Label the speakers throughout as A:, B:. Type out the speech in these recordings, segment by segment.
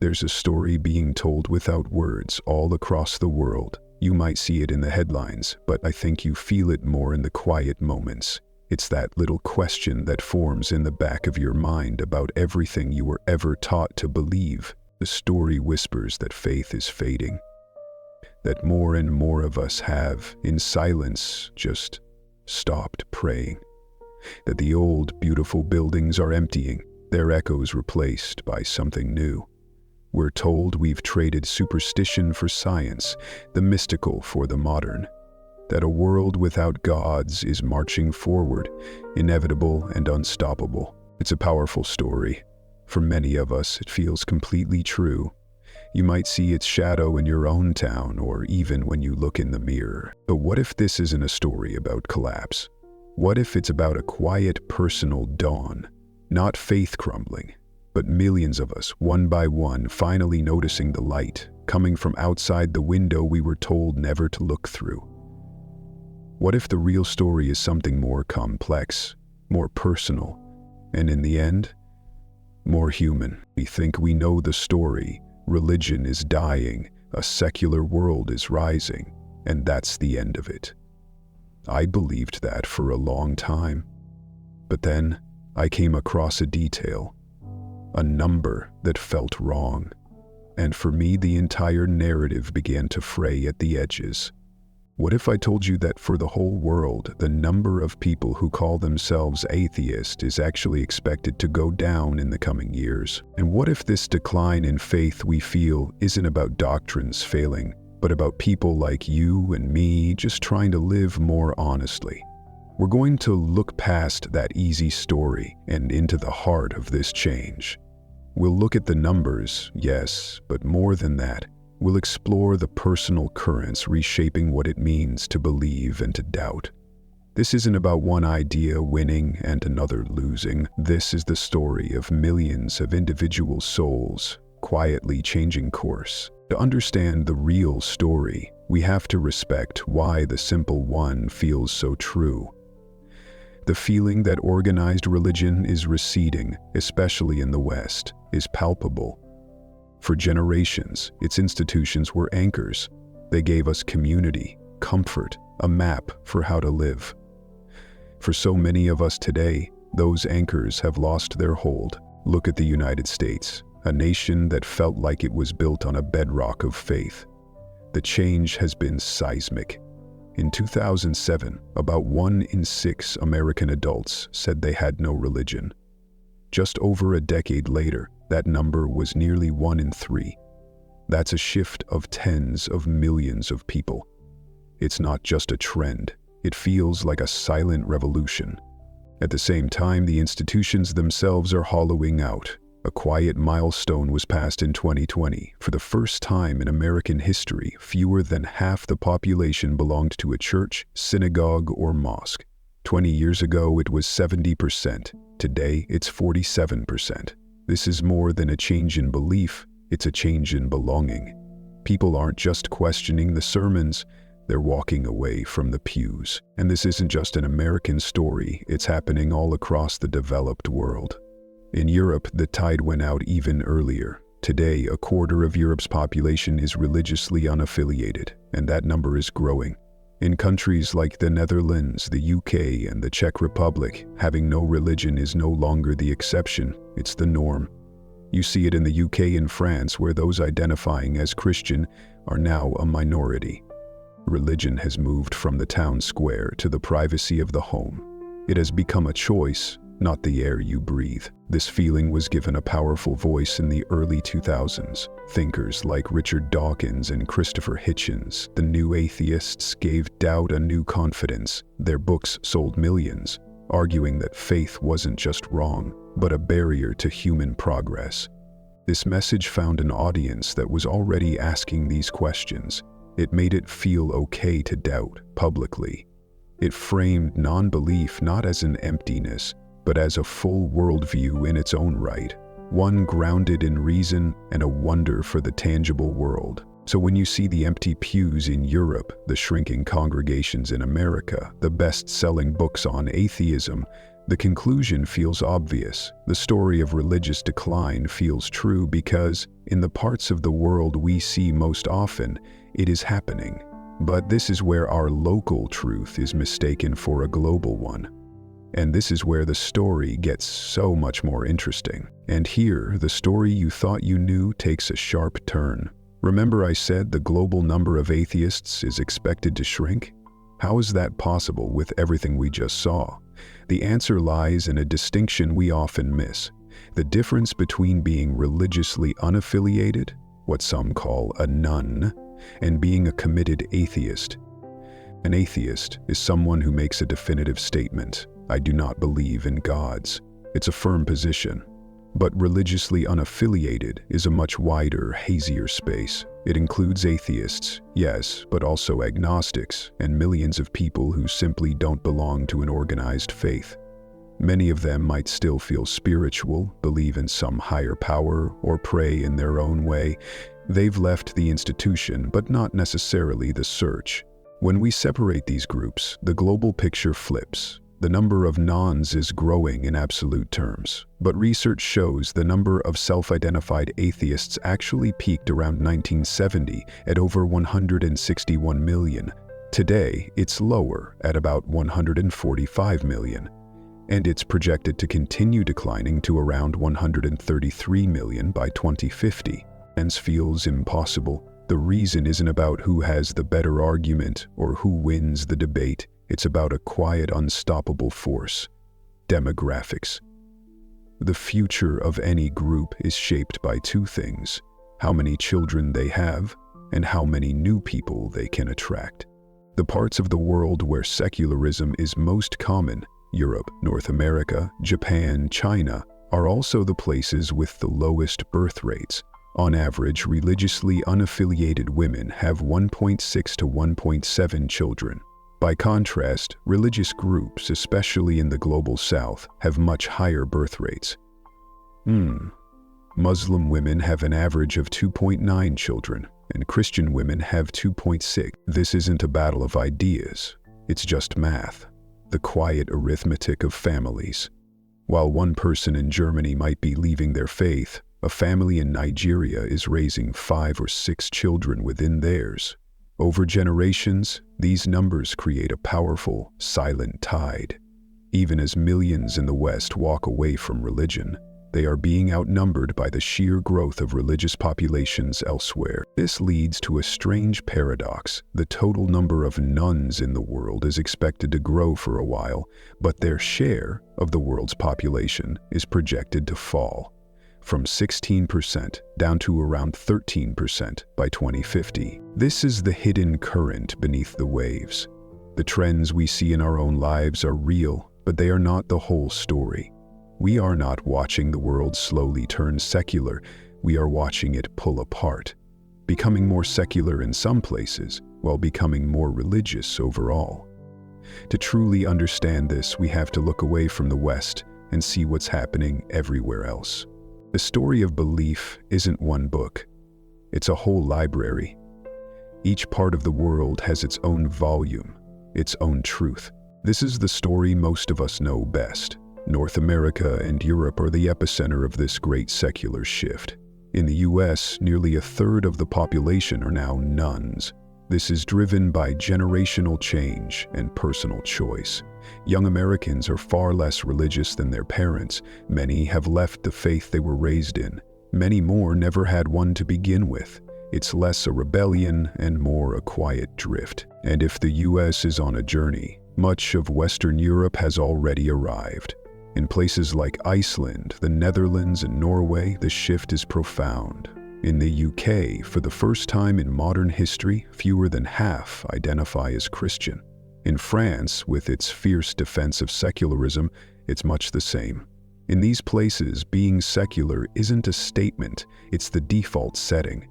A: There's a story being told without words all across the world. You might see it in the headlines, but I think you feel it more in the quiet moments. It's that little question that forms in the back of your mind about everything you were ever taught to believe. The story whispers that faith is fading, that more and more of us have, in silence, just stopped praying, that the old, beautiful buildings are emptying, their echoes replaced by something new. We're told we've traded superstition for science, the mystical for the modern, that a world without gods is marching forward, inevitable and unstoppable. It's a powerful story. For many of us, it feels completely true. You might see its shadow in your own town or even when you look in the mirror. But what if this isn't a story about collapse? What if it's about a quiet, personal dawn? Not faith crumbling, but millions of us, one by one, finally noticing the light coming from outside the window we were told never to look through. What if the real story is something more complex, more personal, and in the end, more human? We think we know the story. Religion is dying, a secular world is rising, and that's the end of it. I believed that for a long time. But then I came across a detail, a number that felt wrong, and for me the entire narrative began to fray at the edges. What if I told you that for the whole world, the number of people who call themselves atheist is actually expected to go down in the coming years? And what if this decline in faith we feel isn't about doctrines failing, but about people like you and me just trying to live more honestly? We're going to look past that easy story and into the heart of this change. We'll look at the numbers, yes, but more than that, we'll explore the personal currents reshaping what it means to believe and to doubt. This isn't about one idea winning and another losing. This is the story of millions of individual souls quietly changing course. To understand the real story, we have to respect why the simple one feels so true. The feeling that organized religion is receding, especially in the West, is palpable. For generations, its institutions were anchors. They gave us community, comfort, a map for how to live. For so many of us today, those anchors have lost their hold. Look at the United States, a nation that felt like it was built on a bedrock of faith. The change has been seismic. In 2007, about 1 in 6 American adults said they had no religion. Just over a decade later, that number was nearly 1 in 3. That's a shift of tens of millions of people. It's not just a trend, it feels like a silent revolution. At the same time, the institutions themselves are hollowing out. A quiet milestone was passed in 2020. For the first time in American history, fewer than half the population belonged to a church, synagogue, or mosque. 20 years ago, it was 70%. Today, it's 47%. This is more than a change in belief, it's a change in belonging. People aren't just questioning the sermons, they're walking away from the pews. And this isn't just an American story, it's happening all across the developed world. In Europe, the tide went out even earlier. Today, a quarter of Europe's population is religiously unaffiliated, and that number is growing. In countries like the Netherlands, the UK, and the Czech Republic, having no religion is no longer the exception, it's the norm. You see it in the UK and France, where those identifying as Christian are now a minority. Religion has moved from the town square to the privacy of the home. It has become a choice, not the air you breathe. This feeling was given a powerful voice in the early 2000s. Thinkers like Richard Dawkins and Christopher Hitchens, the new atheists, gave doubt a new confidence. Their books sold millions, arguing that faith wasn't just wrong, but a barrier to human progress. This message found an audience that was already asking these questions. It made it feel okay to doubt publicly. It framed non-belief not as an emptiness, but as a full worldview in its own right, one grounded in reason and a wonder for the tangible world. So when you see the empty pews in Europe, the shrinking congregations in America, the best-selling books on atheism, The conclusion feels obvious. The story of religious decline feels true because, in the parts of the world we see most often, it is happening. But this is where our local truth is mistaken for a global one. And this is where the story gets so much more interesting. And here, the story you thought you knew takes a sharp turn. Remember I said the global number of atheists is expected to shrink? How is that possible with everything we just saw? The answer lies in a distinction we often miss. The difference between being religiously unaffiliated, what some call a nun, and being a committed atheist. An atheist is someone who makes a definitive statement. I do not believe in gods. It's a firm position. But religiously unaffiliated is a much wider, hazier space. It includes atheists, yes, but also agnostics and millions of people who simply don't belong to an organized faith. Many of them might still feel spiritual, believe in some higher power, or pray in their own way. They've left the institution, but not necessarily the search. When we separate these groups, the global picture flips. The number of nones is growing in absolute terms, but research shows the number of self-identified atheists actually peaked around 1970 at over 161 million. Today, it's lower at about 145 million, and it's projected to continue declining to around 133 million by 2050. Hence feels impossible. The reason isn't about who has the better argument or who wins the debate. It's about a quiet, unstoppable force: demographics. The future of any group is shaped by two things: how many children they have and how many new people they can attract. The parts of the world where secularism is most common, Europe, North America, Japan, China, are also the places with the lowest birth rates. On average, religiously unaffiliated women have 1.6 to 1.7 children. By contrast, religious groups, especially in the global south, have much higher birth rates. Muslim women have an average of 2.9 children, and Christian women have 2.6. This isn't a battle of ideas. It's just math. The quiet arithmetic of families. While one person in Germany might be leaving their faith, a family in Nigeria is raising 5 or 6 children within theirs. Over generations, these numbers create a powerful, silent tide. Even as millions in the West walk away from religion, they are being outnumbered by the sheer growth of religious populations elsewhere. This leads to a strange paradox. The total number of nuns in the world is expected to grow for a while, but their share of the world's population is projected to fall, from 16% down to around 13% by 2050. This is the hidden current beneath the waves. The trends we see in our own lives are real, but they are not the whole story. We are not watching the world slowly turn secular, we are watching it pull apart, becoming more secular in some places, while becoming more religious overall. To truly understand this, we have to look away from the West and see what's happening everywhere else. The story of belief isn't one book. It's a whole library. Each part of the world has its own volume, its own truth. This is the story most of us know best. North America and Europe are the epicenter of this great secular shift. In the US, nearly a third of the population are now nuns. This is driven by generational change and personal choice. Young Americans are far less religious than their parents. Many have left the faith they were raised in. Many more never had one to begin with. It's less a rebellion and more a quiet drift. And if the US is on a journey, much of Western Europe has already arrived. In places like Iceland, the Netherlands, and Norway, the shift is profound. In the UK, for the first time in modern history, fewer than half identify as Christian. In France, with its fierce defense of secularism, it's much the same. In these places, being secular isn't a statement, it's the default setting.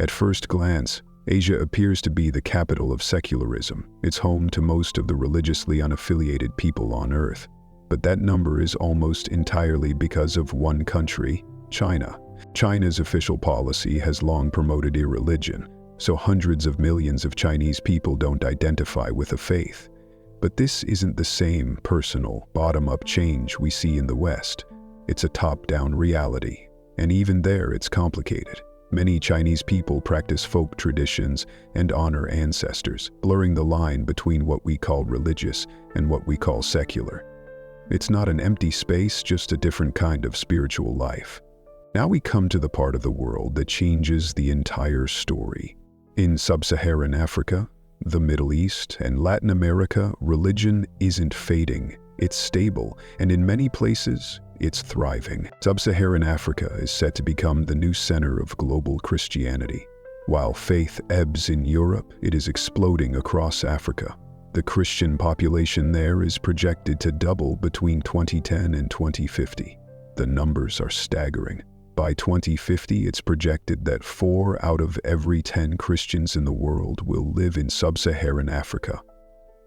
A: At first glance, Asia appears to be the capital of secularism. It's home to most of the religiously unaffiliated people on Earth. But that number is almost entirely because of one country, China. China's official policy has long promoted irreligion, so hundreds of millions of Chinese people don't identify with a faith. But this isn't the same personal, bottom-up change we see in the West. It's a top-down reality, and even there it's complicated. Many Chinese people practice folk traditions and honor ancestors, blurring the line between what we call religious and what we call secular. It's not an empty space, just a different kind of spiritual life. Now we come to the part of the world that changes the entire story. In sub-Saharan Africa, the Middle East, and Latin America, religion isn't fading. It's stable, and in many places, it's thriving. Sub-Saharan Africa is set to become the new center of global Christianity. While faith ebbs in Europe, it is exploding across Africa. The Christian population there is projected to double between 2010 and 2050. The numbers are staggering. By 2050, it's projected that 4 out of every 10 Christians in the world will live in sub-Saharan Africa.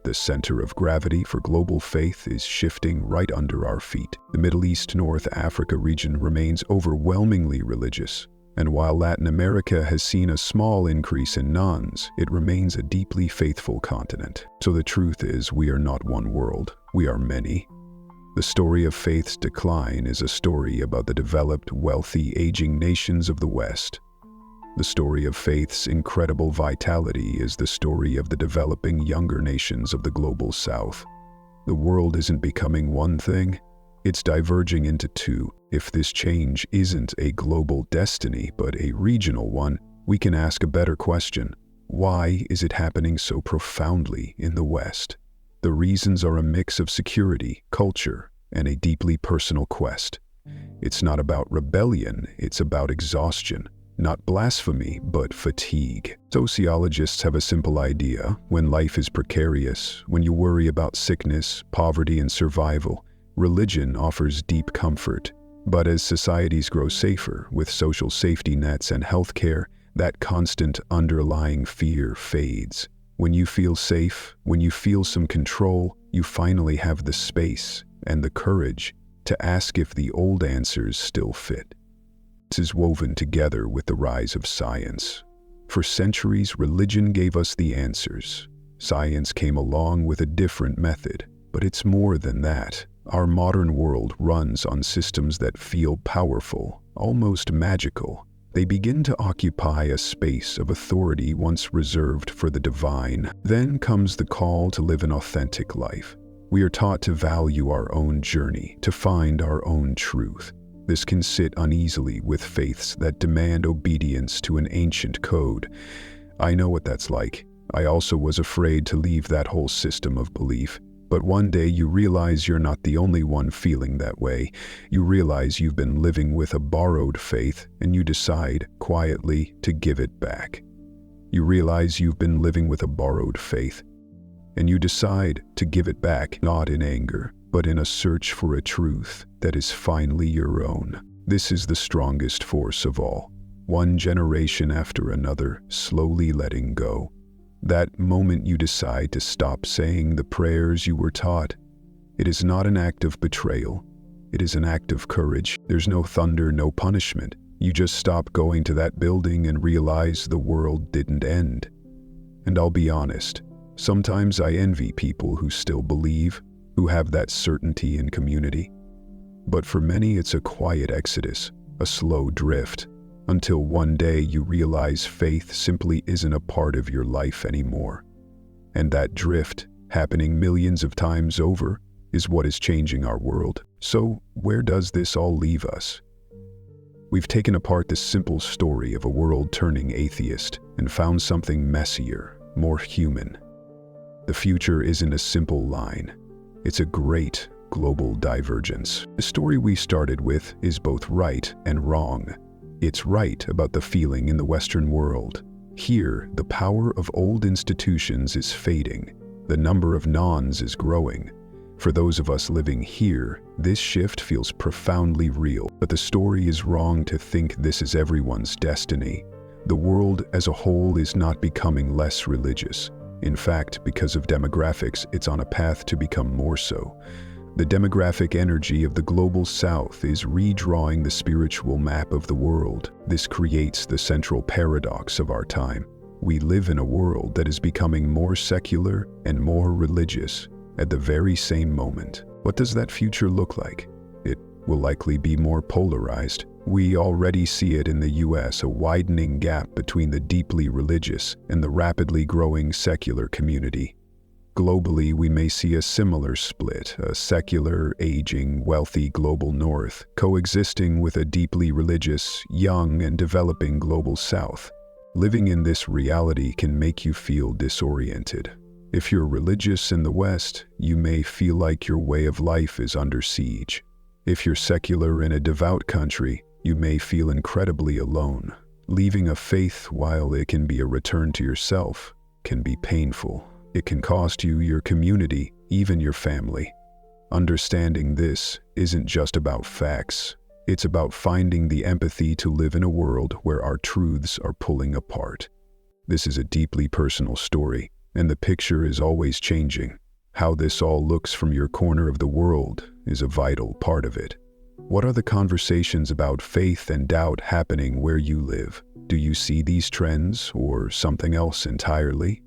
A: The center of gravity for global faith is shifting right under our feet. The Middle East North Africa region remains overwhelmingly religious, and while Latin America has seen a small increase in nuns, it remains a deeply faithful continent. So the truth is, we are not one world, we are many. The story of faith's decline is a story about the developed, wealthy, aging nations of the West. The story of faith's incredible vitality is the story of the developing younger nations of the global South. The world isn't becoming one thing, it's diverging into two. If this change isn't a global destiny but a regional one, we can ask a better question. Why is it happening so profoundly in the West? The reasons are a mix of security, culture, and a deeply personal quest. It's not about rebellion, it's about exhaustion. Not blasphemy, but fatigue. Sociologists have a simple idea. When life is precarious, when you worry about sickness, poverty, and survival, religion offers deep comfort. But as societies grow safer, with social safety nets and healthcare, that constant underlying fear fades. When you feel safe, when you feel some control, you finally have the space and the courage to ask if the old answers still fit. This is woven together with the rise of science. For centuries, religion gave us the answers. Science came along with a different method, but it's more than that. Our modern world runs on systems that feel powerful, almost magical. They begin to occupy a space of authority once reserved for the divine. Then comes the call to live an authentic life. We are taught to value our own journey, to find our own truth. This can sit uneasily with faiths that demand obedience to an ancient code. I know what that's like. I also was afraid to leave that whole system of belief. But one day you realize you're not the only one feeling that way. You realize you've been living with a borrowed faith, and you decide, quietly, to give it back. You realize you've been living with a borrowed faith, and you decide to give it back, not in anger, but in a search for a truth that is finally your own. This is the strongest force of all. One generation after another, slowly letting go. That moment you decide to stop saying the prayers you were taught. It is not an act of betrayal. It is an act of courage. There's no thunder, no punishment. You just stop going to that building and realize the world didn't end. And I'll be honest, sometimes I envy people who still believe, who have that certainty in community. But for many, it's a quiet exodus, a slow drift, until one day you realize faith simply isn't a part of your life anymore. And that drift, happening millions of times over, is what is changing our world. So, where does this all leave us? We've taken apart the simple story of a world turning atheist and found something messier, more human. The future isn't a simple line. It's a great global divergence. The story we started with is both right and wrong. It's right about the feeling in the Western world. Here, the power of old institutions is fading. The number of nons is growing. For those of us living here, this shift feels profoundly real. But the story is wrong to think this is everyone's destiny. The world as a whole is not becoming less religious. In fact, because of demographics, it's on a path to become more so. The demographic energy of the global South is redrawing the spiritual map of the world. This creates the central paradox of our time. We live in a world that is becoming more secular and more religious, at the very same moment. What does that future look like? It will likely be more polarized. We already see it in the US, a widening gap between the deeply religious and the rapidly growing secular community. Globally, we may see a similar split, a secular, aging, wealthy global north coexisting with a deeply religious, young, and developing global south. Living in this reality can make you feel disoriented. If you're religious in the West, you may feel like your way of life is under siege. If you're secular in a devout country, you may feel incredibly alone. Leaving a faith, while it can be a return to yourself, can be painful. It can cost you your community, even your family. Understanding this isn't just about facts. It's about finding the empathy to live in a world where our truths are pulling apart. This is a deeply personal story, and the picture is always changing. How this all looks from your corner of the world is a vital part of it. What are the conversations about faith and doubt happening where you live? Do you see these trends or something else entirely?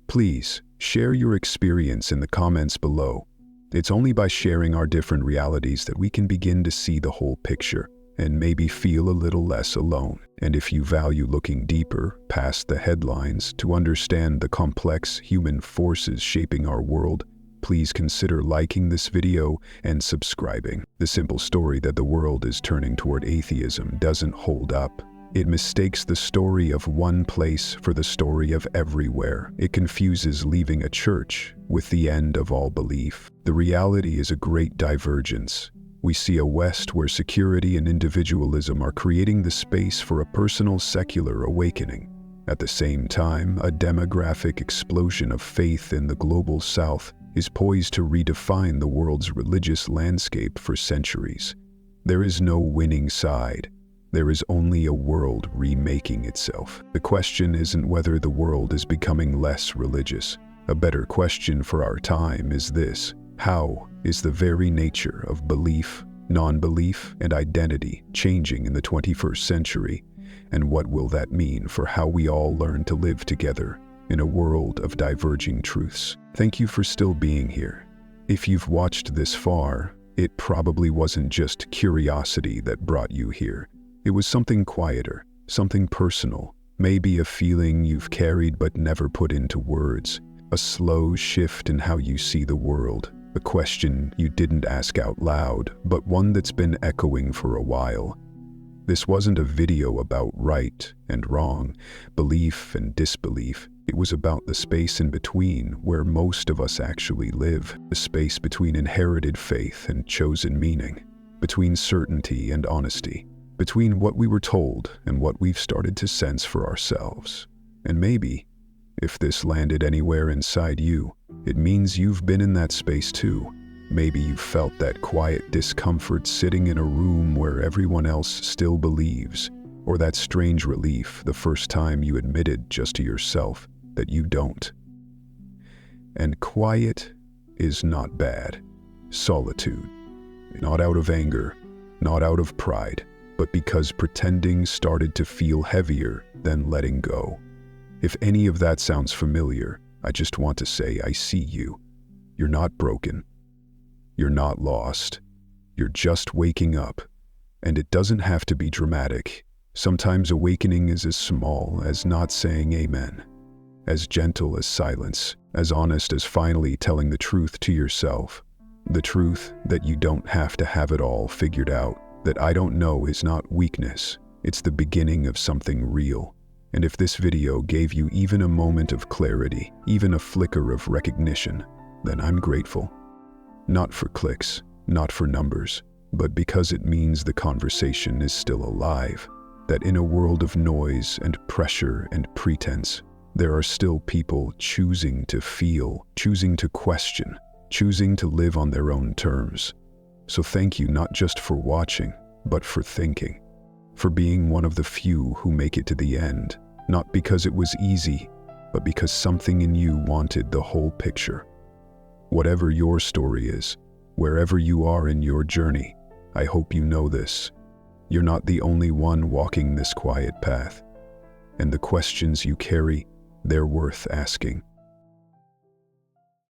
A: Please, share your experience in the comments below. It's only by sharing our different realities that we can begin to see the whole picture and maybe feel a little less alone. And if you value looking deeper, past the headlines, to understand the complex human forces shaping our world, please consider liking this video and subscribing. The simple story that the world is turning toward atheism doesn't hold up. It mistakes the story of one place for the story of everywhere. It confuses leaving a church with the end of all belief. The reality is a great divergence. We see a West where security and individualism are creating the space for a personal secular awakening. At the same time, a demographic explosion of faith in the global South is poised to redefine the world's religious landscape for centuries. There is no winning side. There is only a world remaking itself. The question isn't whether the world is becoming less religious. A better question for our time is this: how is the very nature of belief, non-belief, and identity changing in the 21st century? And what will that mean for how we all learn to live together in a world of diverging truths? Thank you for still being here. If you've watched this far, it probably wasn't just curiosity that brought you here. It was something quieter, something personal, maybe a feeling you've carried but never put into words, a slow shift in how you see the world, a question you didn't ask out loud, but one that's been echoing for a while. This wasn't a video about right and wrong, belief and disbelief. It was about the space in between where most of us actually live, the space between inherited faith and chosen meaning, between certainty and honesty, between what we were told and what we've started to sense for ourselves. And maybe, if this landed anywhere inside you, it means you've been in that space too. Maybe you felt that quiet discomfort sitting in a room where everyone else still believes, or that strange relief the first time you admitted just to yourself that you don't. And quiet is not bad. Solitude, not out of anger, not out of pride, but because pretending started to feel heavier than letting go. If any of that sounds familiar, I just want to say I see you. You're not broken. You're not lost. You're just waking up. And it doesn't have to be dramatic. Sometimes awakening is as small as not saying amen, as gentle as silence, as honest as finally telling the truth to yourself. The truth that you don't have to have it all figured out. That I don't know is not weakness, it's the beginning of something real. And if this video gave you even a moment of clarity, even a flicker of recognition, then I'm grateful. Not for clicks, not for numbers, but because it means the conversation is still alive. That in a world of noise and pressure and pretense, there are still people choosing to feel, choosing to question, choosing to live on their own terms. So thank you not just for watching, but for thinking, for being one of the few who make it to the end, not because it was easy, but because something in you wanted the whole picture. Whatever your story is, wherever you are in your journey, I hope you know this. You're not the only one walking this quiet path, and the questions you carry, they're worth asking.